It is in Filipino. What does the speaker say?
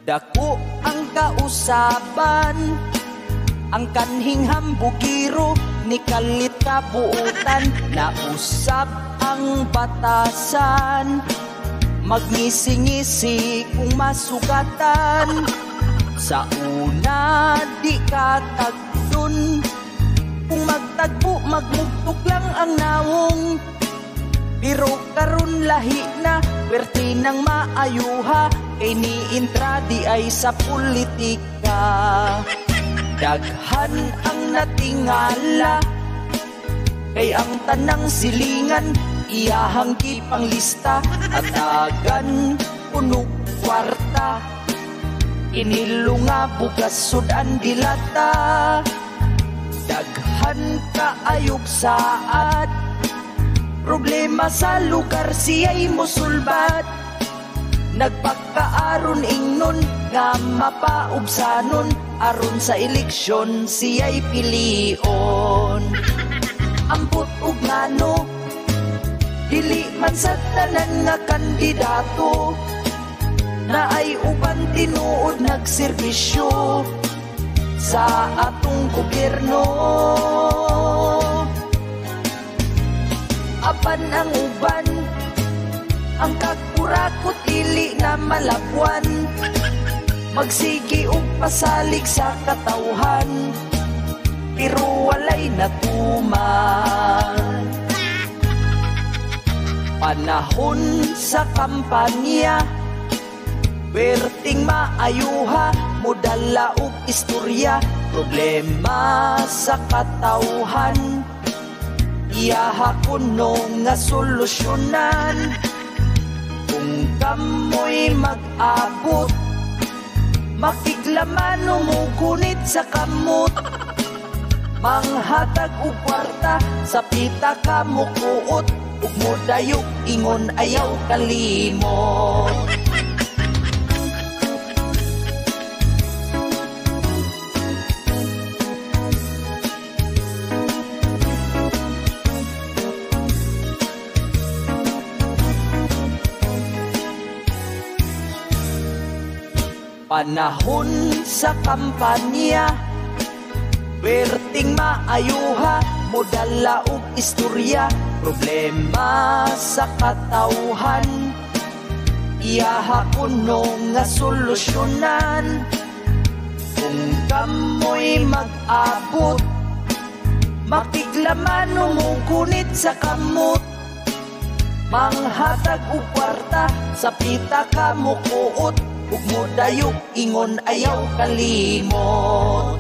Dako ang kausaban, ang kanhing hambugiro ni kalit kabuutan. Nausab ang batasan, magngisi-ngisi kung masugatan. Sa una di katagdun, kung magtagpo magmugtog lang ang nawong. Pero karon lahi na, perti nang maayuha, kay niintra di ay sa politika. Daghan ang natingala, kay ang tanang silingan iyahang gipanglista. At agan punong kwarta, inilunga bugas sudan dilata. Daghan kaayog saad, problema sa lugar siya'y musulbat. Nagpagkaaron ingnon nga mapaubsanon, aron sa eleksyon siya'y pilion. Ampot ug ngano, dili man sa tanan nga kandidato, na ay uban tinuod nagserbisyo sa atong gobyerno. Apan ang uban, ang kakurakot dili na malabwan, magsigi og pasalig sa katawhan, pero walay natuman. Panahon sa kampanya, perting maayuha, modala og istorya. Problema sa katawhan, iyaha kuno nga solusyonan. Kung kamoy mag-abot, makiglaman umugunit sa kamot. Manghatag og kwarta, sa pita ka mukuot, ug modayok ingon ayaw kalimot. Panahon sa kampanya, perting maayuha, modala og istorya. Problema sa katawhan, iyaha kuno nga solusyonan. Kung kamoy mag-abot, makiglaman umugunit sa kamot. Manghatag og kwarta, sa pita ka mukuot, ug modayok ingon ayaw kalimot.